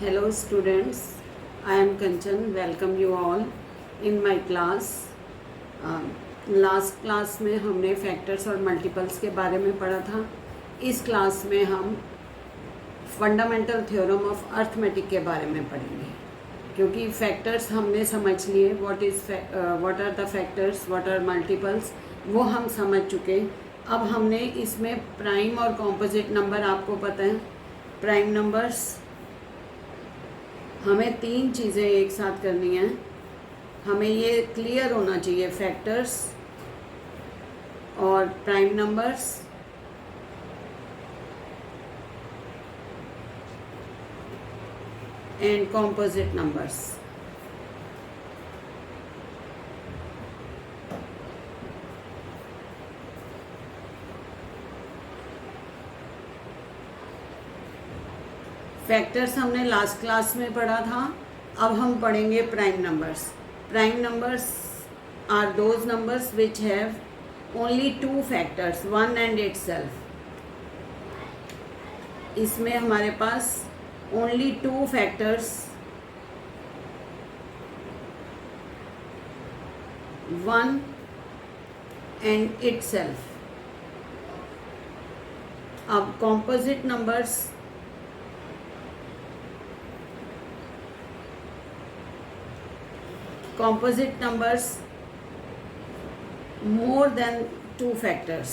Hello students, I am Kanchan. Welcome you all in my class. Last class में हमने factors और multiples के बारे में पढ़ा था. इस क्लास में हम फंडामेंटल थ्योरम ऑफ अर्थमेटिक के बारे में पढ़ेंगे, क्योंकि फैक्टर्स हमने समझ लिए. What are the factors, what are multiples, वो हम समझ चुके. अब हमने इसमें प्राइम और कॉम्पोजिट नंबर, आपको पता है प्राइम नंबर्स, हमें तीन चीज़ें एक साथ करनी हैं. हमें ये क्लियर होना चाहिए, फैक्टर्स और prime numbers and composite numbers. Factors हमने लास्ट क्लास में पढ़ा था. अब हम पढ़ेंगे prime numbers. Prime numbers are those numbers which have only two factors, one and itself. इसमें हमारे पास only two factors, one and itself. अब composite numbers, composite numbers more than two factors.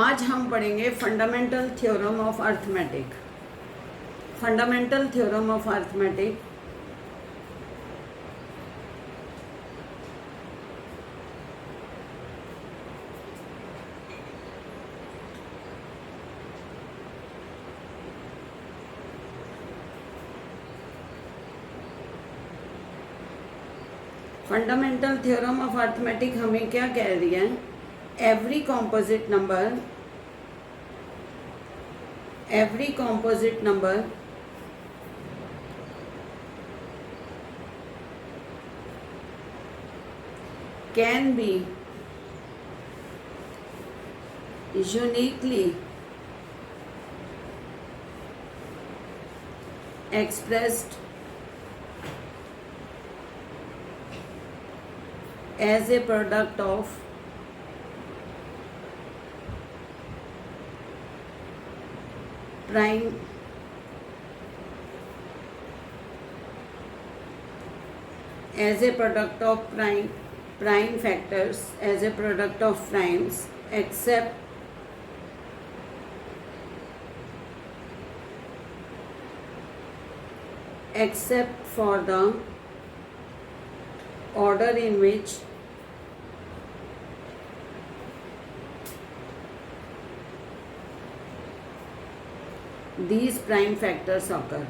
आज हम पढ़ेंगे fundamental theorem of arithmetic. Fundamental theorem of arithmetic fundamental theorem of arithmetic हमें क्या कह रही है? Every composite number can be uniquely expressed as a product of prime factors, as a product of primes, except for the order in which these prime factors occur.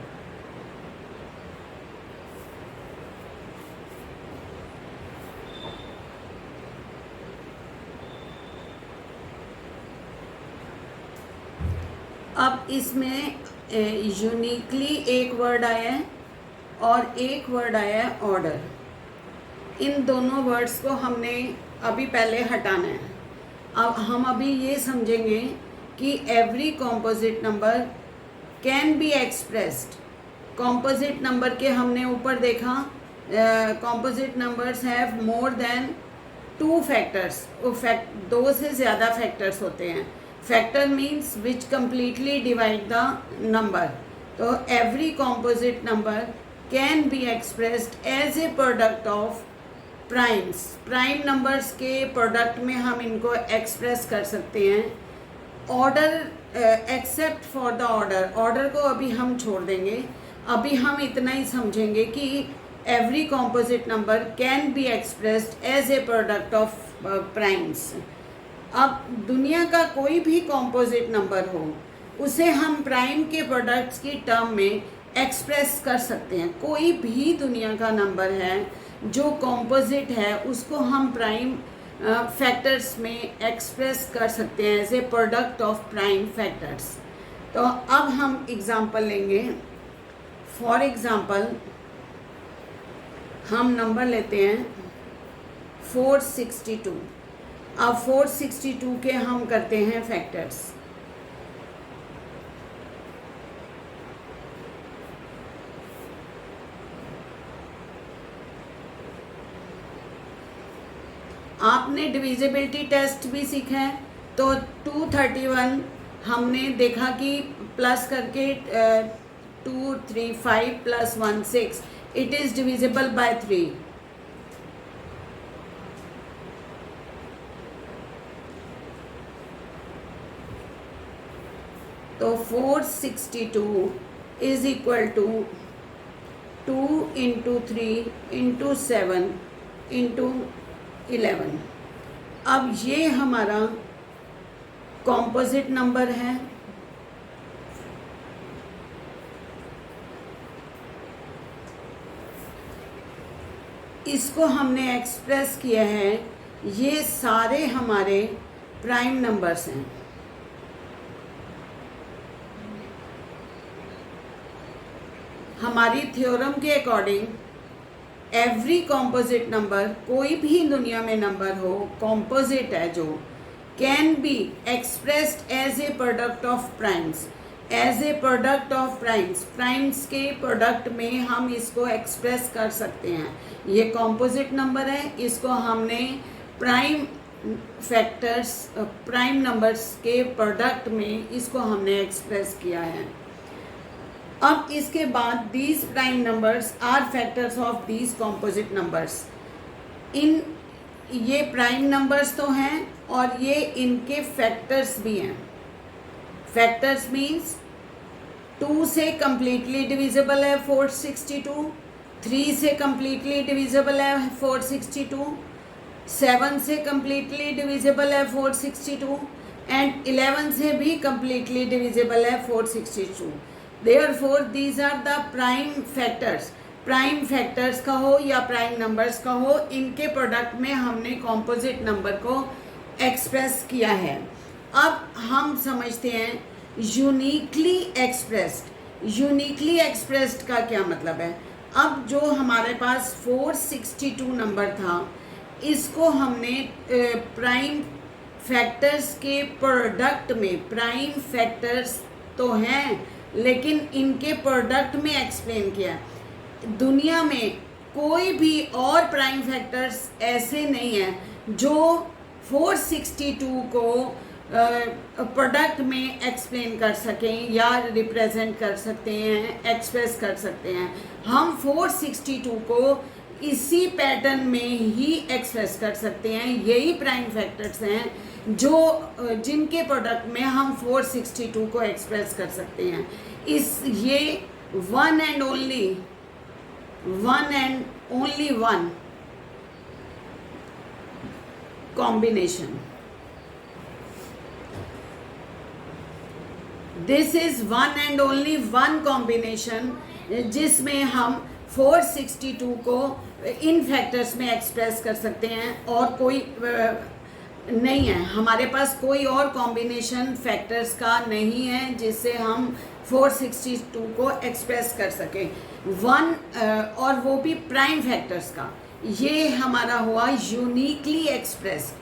अब इसमें uniquely एक word आया है और एक वर्ड आया है order. इन दोनों वर्ड्स को हमने अभी पहले हटाना है. अब हम अभी ये समझेंगे कि every composite number can be expressed. Composite number के हमने ऊपर देखा, composite numbers have more than two factors. दो से ज़्यादा फैक्टर्स होते हैं. Factor means which completely divide the number. तो every composite number can be expressed as a product of primes. Prime numbers के प्रोडक्ट में हम इनको एक्सप्रेस कर सकते हैं. Order except for the order, order को अभी हम छोड़ देंगे. अभी हम इतना ही समझेंगे कि every composite number can be expressed as a product of primes. अब दुनिया का कोई भी कॉम्पोजिट नंबर हो, उसे हम प्राइम के प्रोडक्ट्स की टर्म में एक्सप्रेस कर सकते हैं. कोई भी दुनिया का नंबर है जो कॉम्पोजिट है, उसको हम प्राइम फैक्टर्स में एक्सप्रेस कर सकते हैं as a product of prime factors. तो अब हम एग्जांपल लेंगे. फॉर एग्जांपल हम नंबर लेते हैं 462 अब 462 के हम करते हैं फैक्टर्स। आपने डिविजिबिलिटी टेस्ट भी सीखा है, तो 231 हमने देखा कि प्लस करके 2 3 5 + 1 6, इट इज़ डिविजिबल बाय 3। तो 462 इज इक्वल टू 2 × 3 × 7 × 11। अब ये हमारा कॉम्पोजिट नंबर है। इसको हमने एक्सप्रेस किया है, ये सारे हमारे प्राइम नंबर्स हैं। हमारी थ्योरम के अकॉर्डिंग एवरी कॉम्पोजिट नंबर, कोई भी दुनिया में नंबर हो कॉम्पोजिट है जो, can be expressed as a product of primes. As a product of primes, primes के प्रोडक्ट में हम इसको एक्सप्रेस कर सकते हैं। ये कॉम्पोजिट नंबर है, इसको हमने प्राइम फैक्टर्स, प्राइम नंबर्स के प्रोडक्ट में इसको हमने एक्सप्रेस किया है। अब इसके बाद these prime numbers are factors of these composite numbers. इन ये प्राइम नंबर्स तो हैं और ये इनके फैक्टर्स भी हैं। फैक्टर्स मीन्स 2 से कम्प्लीटली डिविजिबल है 462, 3 से कम्प्लीटली डिविजिबल है 462, 7 से कम्प्लीटली डिविजिबल है 462 एंड 11 से भी कम्प्लीटली डिविजिबल है 462। Therefore these are the prime factors। Prime factors का हो या प्राइम नंबर्स का हो, इनके प्रोडक्ट में हमने कॉम्पोजिट नंबर को एक्सप्रेस किया है। अब हम समझते हैं यूनिकली एक्सप्रेस्ड। यूनिकली एक्सप्रेस्ड का क्या मतलब है? अब जो हमारे पास 462 नंबर था, इसको हमने प्राइम फैक्टर्स के प्रोडक्ट में, प्राइम फैक्टर्स तो हैं लेकिन इनके प्रोडक्ट में एक्सप्लेन किया। दुनिया में कोई भी और प्राइम फैक्टर्स ऐसे नहीं हैं जो 462 को प्रोडक्ट में एक्सप्लेन कर सकें या रिप्रेजेंट कर सकते हैं, एक्सप्रेस कर सकते हैं। हम 462 को इसी पैटर्न में ही एक्सप्रेस कर सकते हैं। यही प्राइम फैक्टर्स हैं जो जिनके प्रोडक्ट में हम 462 को एक्सप्रेस कर सकते हैं। ये one and only one combination, this is one and only one combination जिसमें हम 462 को इन फैक्टर्स में एक्सप्रेस कर सकते हैं और कोई नहीं है। हमारे पास कोई और कॉम्बिनेशन फैक्टर्स का नहीं है जिससे हम 462 को एक्सप्रेस कर सकें। वन और वो भी प्राइम फैक्टर्स का। ये हमारा हुआ यूनिकली एक्सप्रेस।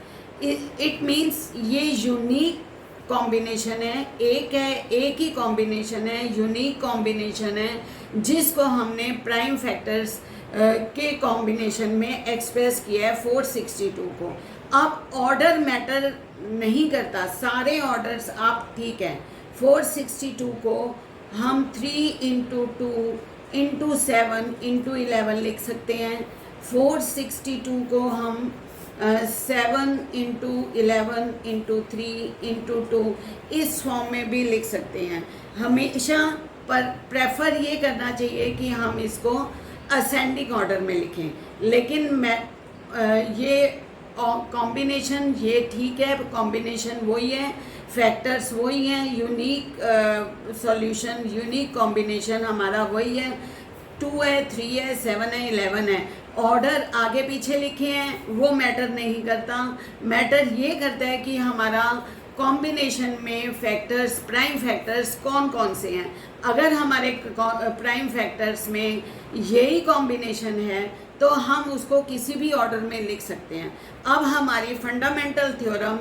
इट मीन्स ये यूनिक कॉम्बिनेशन है, एक ही कॉम्बिनेशन है, यूनिक कॉम्बिनेशन है जिसको हमने प्राइम फैक्टर्स के कॉम्बिनेशन में एक्सप्रेस किया है 462 को। अब ऑर्डर मैटर नहीं करता, सारे ऑर्डर्स आप ठीक है। 462 को हम 3 × 2 × 7 × 11 लिख सकते हैं। 462 को हम 7 × 11 × 3 × 2 इस फॉर्म में भी लिख सकते हैं। हमेशा पर प्रेफर ये करना चाहिए कि हम इसको असेंडिंग ऑर्डर में लिखें, लेकिन मैं ये कॉम्बिनेशन ये ठीक है, कॉम्बिनेशन वही है, फैक्टर्स वही हैं, यूनिक सॉल्यूशन, यूनिक कॉम्बिनेशन हमारा वही है। 2 है, 3 है, 7 है, 11 है। ऑर्डर आगे पीछे लिखे हैं वो मैटर नहीं करता। मैटर ये करता है कि हमारा कॉम्बिनेशन में फैक्टर्स, प्राइम फैक्टर्स कौन कौन से हैं। अगर हमारे प्राइम फैक्टर्स में यही कॉम्बिनेशन है तो हम उसको किसी भी ऑर्डर में लिख सकते हैं। अब हमारी fundamental theorem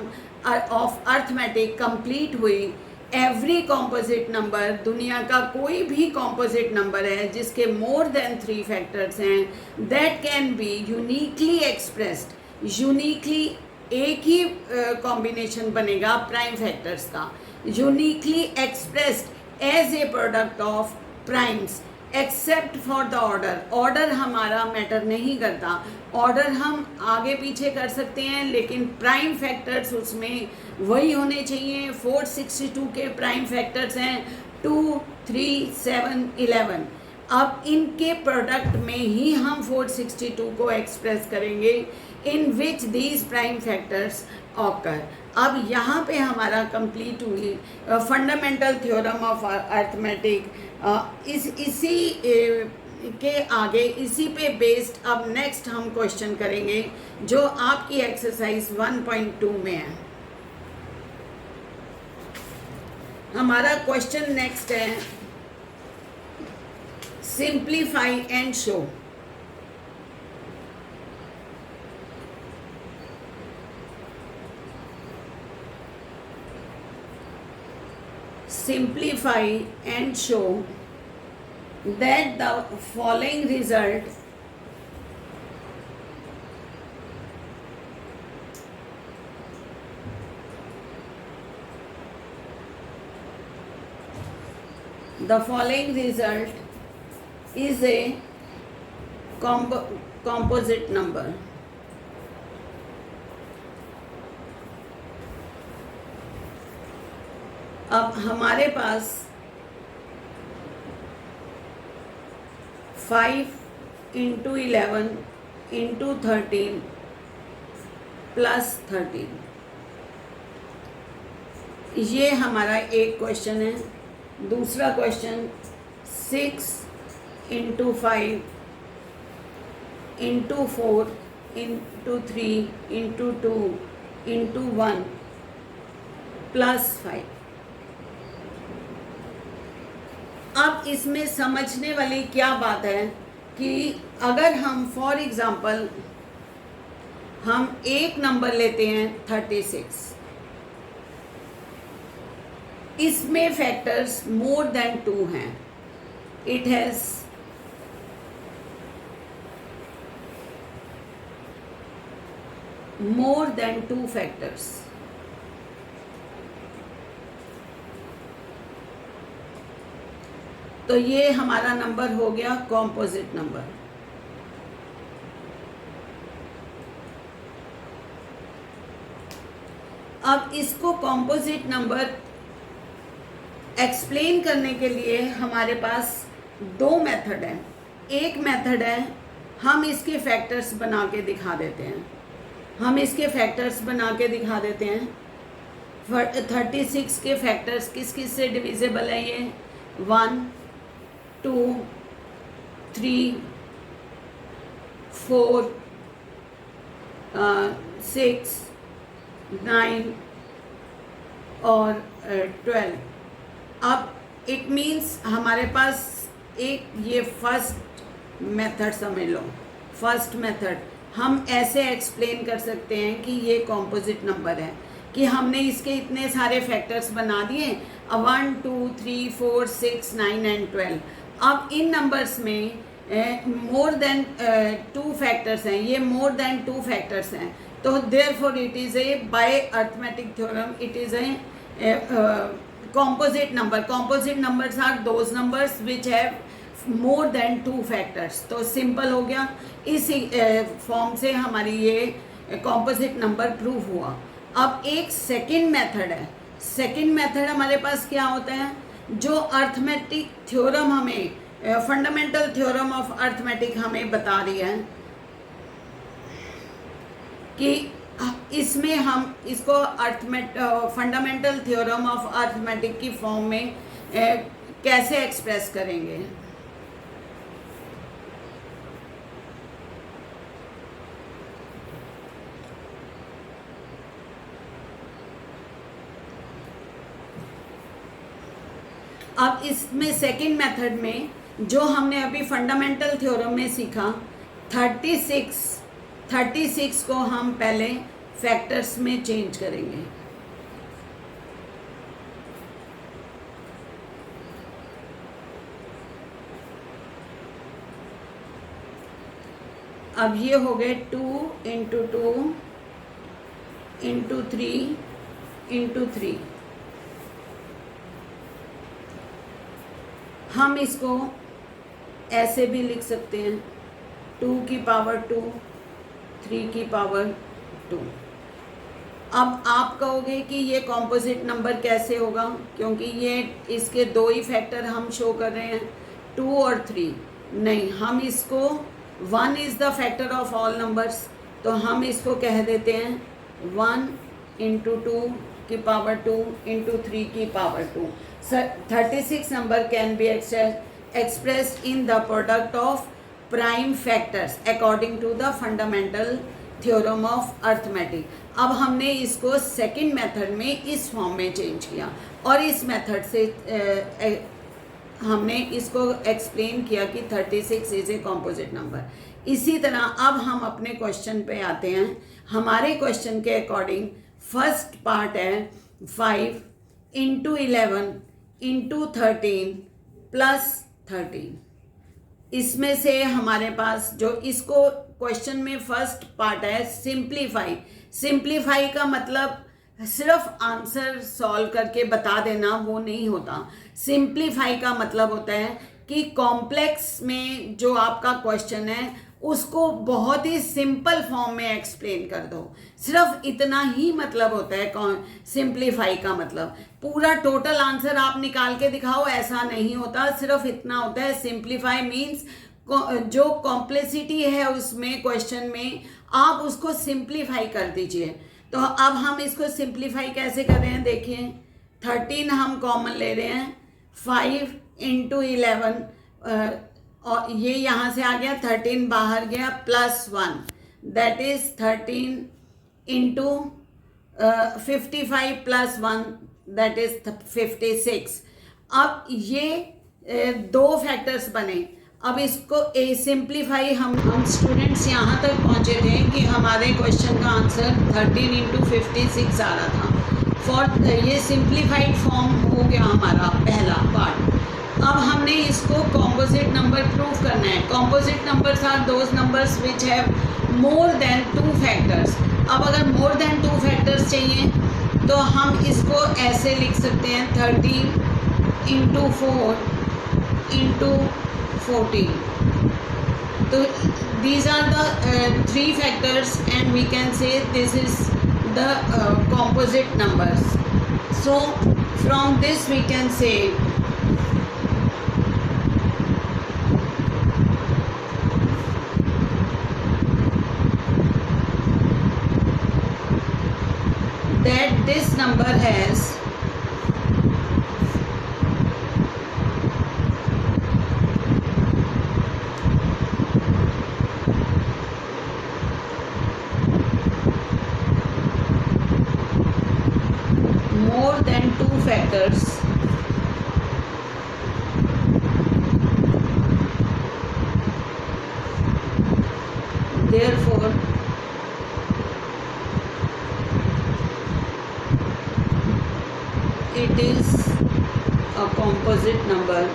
of arithmetic complete हुई। एवरी कॉम्पोजिट नंबर, दुनिया का कोई भी कॉम्पोजिट नंबर है जिसके मोर देन 3 फैक्टर्स हैं, that can be uniquely expressed. Uniquely एक ही कॉम्बिनेशन बनेगा प्राइम फैक्टर्स का, uniquely expressed as a product of primes except for the order. Order हमारा मैटर नहीं करता, ऑर्डर हम आगे पीछे कर सकते हैं, लेकिन प्राइम फैक्टर्स उसमें वही होने चाहिए। 462 के प्राइम फैक्टर्स हैं 2, 3, 7, 11। अब इनके प्रोडक्ट में ही हम 462 को एक्सप्रेस करेंगे, in which these prime factors occur. अब यहाँ पे हमारा कंप्लीट हुई फंडामेंटल थ्योरम ऑफ अर्थमेटिक। इसी के आगे इसी पे बेस्ड अब नेक्स्ट हम क्वेश्चन करेंगे जो आपकी एक्सरसाइज 1.2 में है। हमारा क्वेश्चन नेक्स्ट है, simplify and show. Simplify and show that the following result is a composite number. अब हमारे पास 5 × 11 × 13 + 13, ये हमारा एक क्वेश्चन है। दूसरा क्वेश्चन 6 × 5 × 4 × 3 × 2 × 1 + 5। अब इसमें समझने वाली क्या बात है कि अगर हम फॉर एग्ज़ाम्पल हम एक नंबर लेते हैं 36, इसमें फैक्टर्स मोर देन 2 हैं, it has more than 2 factors. तो ये हमारा नंबर हो गया कॉम्पोजिट नंबर। अब इसको कॉम्पोजिट नंबर एक्सप्लेन करने के लिए हमारे पास 2 मेथड हैं। एक मेथड है हम इसके फैक्टर्स बना के दिखा देते हैं। हम इसके फैक्टर्स बना के दिखा देते हैं। 36 के फैक्टर्स किस किस से डिविजिबल है? ये 1, 2, 3, 4, 6, 9 और 12। अब इट मीन्स हमारे पास एक ये फर्स्ट मेथड समझ लो। फर्स्ट मेथड हम ऐसे एक्सप्लेन कर सकते हैं कि ये कॉम्पोजिट नंबर है कि हमने इसके इतने सारे फैक्टर्स बना दिए, 1, 2, 3, 4, 6, 9 एंड 12। अब इन नंबर्स में मोर देन 2 फैक्टर्स हैं, ये मोर देन 2 फैक्टर्स हैं, तो therefore it is a by arithmetic theorem it is a composite number. Composite numbers are those numbers which have more than 2 factors. तो सिंपल हो गया। इस फॉर्म से हमारी ये composite नंबर प्रूव हुआ। अब एक सेकंड मेथड है। सेकंड मेथड हमारे पास क्या होता है? जो अर्थमेटिक थ्योरम हमें फंडामेंटल थ्योरम ऑफ अर्थमेटिक हमें बता रही है कि इसमें हम इसको फंडामेंटल थ्योरम ऑफ अर्थमेटिक की फॉर्म में कैसे एक्सप्रेस करेंगे। अब इसमें सेकंड मेथड में जो हमने अभी फंडामेंटल थ्योरम में सीखा 36 को हम पहले फैक्टर्स में चेंज करेंगे। अब ये हो गए 2 इंटू 2 इंटू 3 इंटू 3। हम इसको ऐसे भी लिख सकते हैं 2 की पावर 2, 3 की पावर 2। अब आप कहोगे कि ये कॉम्पोजिट नंबर कैसे होगा, क्योंकि ये इसके दो ही फैक्टर हम शो कर रहे हैं 2 और 3। नहीं, हम इसको 1 is the factor of all numbers, तो हम इसको कह देते हैं 1 इंटू 2 की पावर 2 इंटू 3 की power 2। 36 number can be expressed in the product of prime factors according to the fundamental theorem of arithmetic। अब हमने इसको सेकंड मेथड में इस फॉर्म में चेंज किया और इस मेथड से हमने इसको एक्सप्लेन किया कि 36 इज ए कॉम्पोजिट नंबर। इसी तरह अब हम अपने क्वेश्चन पे आते हैं। हमारे क्वेश्चन के अकॉर्डिंग फर्स्ट पार्ट है 5 इंटू 11 इंटू 13 प्लस 13। इसमें से हमारे पास जो इसको क्वेश्चन में फर्स्ट पार्ट है सिंप्लीफाई। सिंप्लीफाई का मतलब सिर्फ आंसर सॉल्व करके बता देना वो नहीं होता। सिंप्लीफाई का मतलब होता है कि कॉम्प्लेक्स में जो आपका क्वेश्चन है उसको बहुत ही सिंपल फॉर्म में एक्सप्लेन कर दो। सिर्फ इतना ही मतलब होता है सिंप्लीफाई का मतलब। पूरा टोटल आंसर आप निकाल के दिखाओ ऐसा नहीं होता, सिर्फ इतना होता है। सिंप्लीफाई मीन्स जो कॉम्प्लेक्सिटी है उसमें क्वेश्चन में आप उसको सिंप्लीफाई कर दीजिए। तो अब हम इसको सिंप्लीफाई कैसे कर रहे हैं देखिए। 13 हम कॉमन ले रहे हैं, 5 इंटू 11 और ये यहाँ से आ गया, 13 बाहर गया, plus 1 that is 13 into 55 plus 1 that is 56। अब ये दो फैक्टर्स बने। अब इसको सिंप्लीफाई हम स्टूडेंट्स यहाँ तक पहुँचे थे कि हमारे क्वेश्चन का आंसर 13 इंटू 56 आ रहा था। फॉर ये सिंप्लीफाइड फॉर्म हो गया हमारा पहला पार्ट। अब हमने इसको कॉम्पोजिट नंबर प्रूव करना है। Composite numbers are those numbers which have more than 2 factors. अब अगर मोर देन 2 फैक्टर्स चाहिए तो हम इसको ऐसे लिख सकते हैं 13 इंटू 4 इंटू 14। तो these are the 3 factors and we can say this is the composite numbers. So from this we can say that this number has more than 2 factors therefore it is a composite number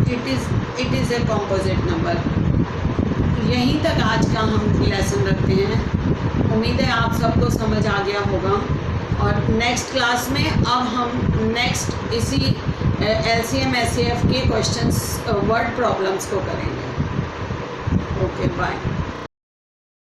it is a composite number। यहीं तक आज का हम lesson रखते हैं। उम्मीद है आप सबको समझ आ गया होगा और नेक्स्ट क्लास में अब हम नेक्स्ट इसी LCM SCF के क्वेश्चंस वर्ड प्रॉब्लम्स को करेंगे। Okay bye.